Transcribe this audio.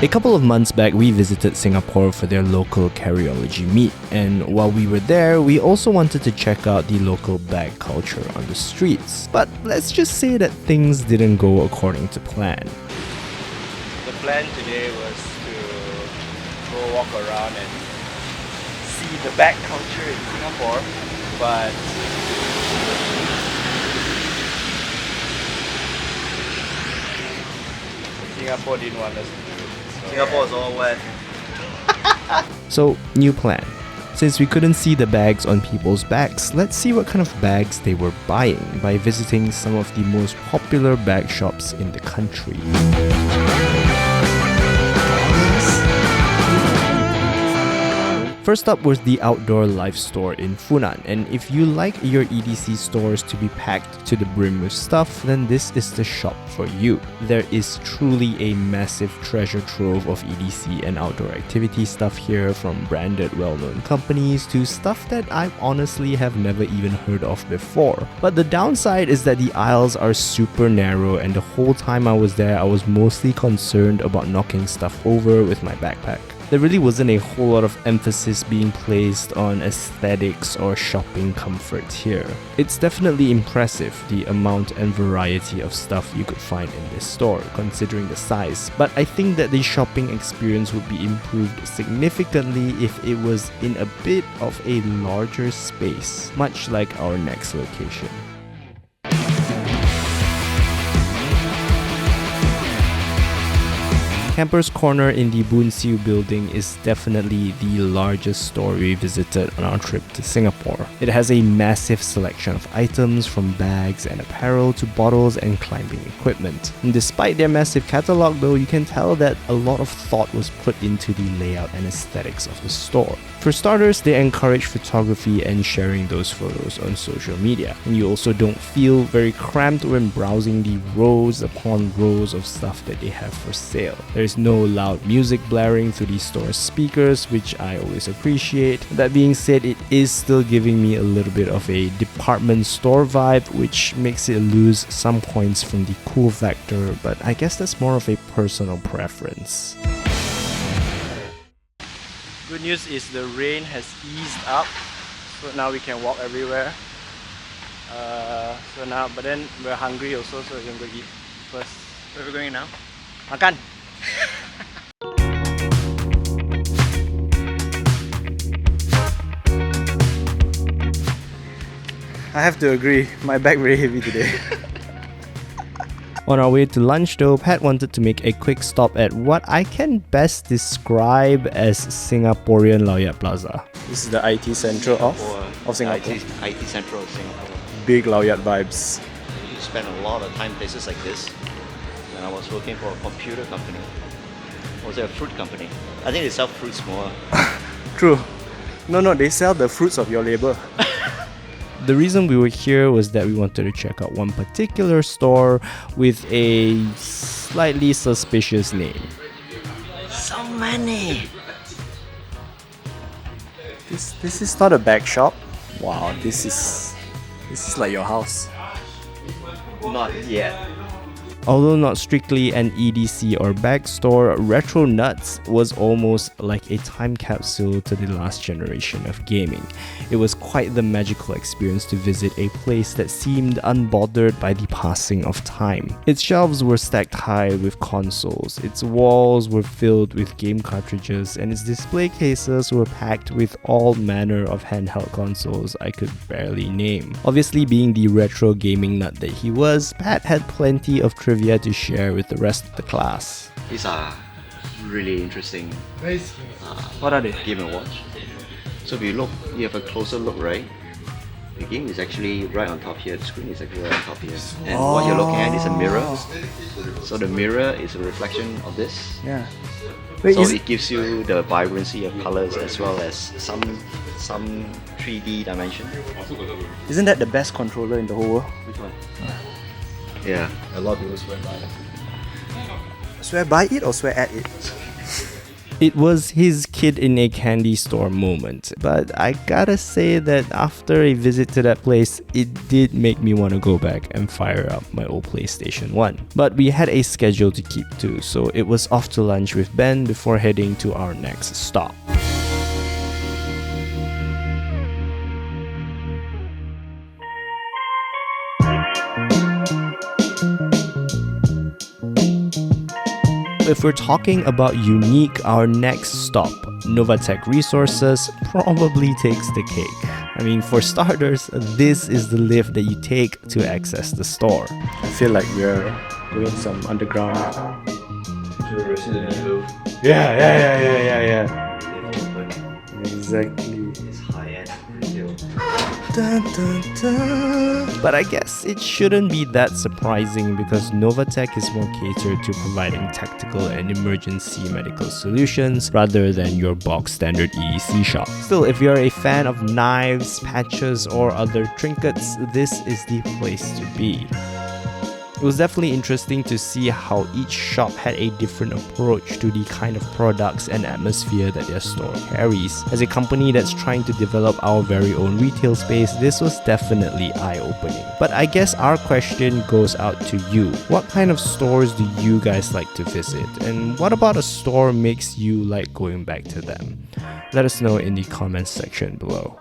A couple of months back, we visited Singapore for their local carryology meet, and while we were there, we also wanted to check out the local bag culture on the streets. But let's just say that things didn't go according to plan. The plan today was to go walk around and see the bag culture in Singapore, but Singapore didn't want us to do it. Singapore is all wet. So, new plan. Since we couldn't see the bags on people's backs, let's see what kind of bags they were buying by visiting some of the most popular bag shops in the country. First up was the Outdoor Life store in Funan, and if you like your EDC stores to be packed to the brim with stuff, then this is the shop for you. There is truly a massive treasure trove of EDC and outdoor activity stuff here, from branded well-known companies to stuff that I honestly have never even heard of before. But the downside is that the aisles are super narrow, and the whole time I was there, I was mostly concerned about knocking stuff over with my backpack. There really wasn't a whole lot of emphasis being placed on aesthetics or shopping comfort here. It's definitely impressive, the amount and variety of stuff you could find in this store, considering the size, but I think that the shopping experience would be improved significantly if it was in a bit of a larger space, much like our next location. Camper's Corner in the Boon Siu building is definitely the largest store we visited on our trip to Singapore. It has a massive selection of items, from bags and apparel to bottles and climbing equipment. And despite their massive catalog though, you can tell that a lot of thought was put into the layout and aesthetics of the store. For starters, they encourage photography and sharing those photos on social media. And you also don't feel very cramped when browsing the rows upon rows of stuff that they have for sale. There's no loud music blaring through the store's speakers, which I always appreciate. That being said, it is still giving me a little bit of a department store vibe, which makes it lose some points from the cool factor, but I guess that's more of a personal preference. Good news is the rain has eased up, so now we can walk everywhere. But then we're hungry also, so we're gonna go eat first. Where are we going now? Makan! I have to agree, my bag very heavy today. On our way to lunch though, Pat wanted to make a quick stop at what I can best describe as Singaporean Lao Yat Plaza. This is the IT central of Singapore. IT central of Singapore. Big Lao Yat vibes. You spend a lot of time places like this. When I was working for a computer company, or was it a fruit company? I think they sell fruits more. True. No, they sell the fruits of your labor. The reason we were here was that we wanted to check out one particular store with a slightly suspicious name. So many! This is not a bag shop. Wow, this is like your house. Not yet. Although not strictly an EDC or bag store, Retro Nutz was almost like a time capsule to the last generation of gaming. It was quite the magical experience to visit a place that seemed unbothered by the passing of time. Its shelves were stacked high with consoles, its walls were filled with game cartridges, and its display cases were packed with all manner of handheld consoles I could barely name. Obviously, being the retro gaming nut that he was, Pat had plenty of trivia to share with the rest of the class. These are really interesting. What are they? Game & Watch. So if you have a closer look, right? The game is actually right on top here. The screen is actually right on top here. And what you're looking at is a mirror. So the mirror is a reflection of this. Yeah. Wait, so it gives you the vibrancy of colors as well as some 3D dimension. Isn't that the best controller in the whole world? Which one? Yeah, a lot of people swear by it. Swear by it or swear at it? It was his kid in a candy store moment, but I gotta say that after a visit to that place, it did make me want to go back and fire up my old PlayStation 1. But we had a schedule to keep to, so it was off to lunch with Ben before heading to our next stop. If we're talking about unique, our next stop, Novatech Resources, probably takes the cake. I mean, for starters, this is the lift that you take to access the store. I feel like we're doing some underground. Yeah. Exactly. It's high-end retail. Dun, dun, dun. But I guess it shouldn't be that surprising because Novatech is more catered to providing tactical and emergency medical solutions rather than your box standard EDC shop. Still, if you're a fan of knives, patches, or other trinkets, this is the place to be. It was definitely interesting to see how each shop had a different approach to the kind of products and atmosphere that their store carries. As a company that's trying to develop our very own retail space, this was definitely eye-opening. But I guess our question goes out to you. What kind of stores do you guys like to visit? And what about a store makes you like going back to them? Let us know in the comments section below.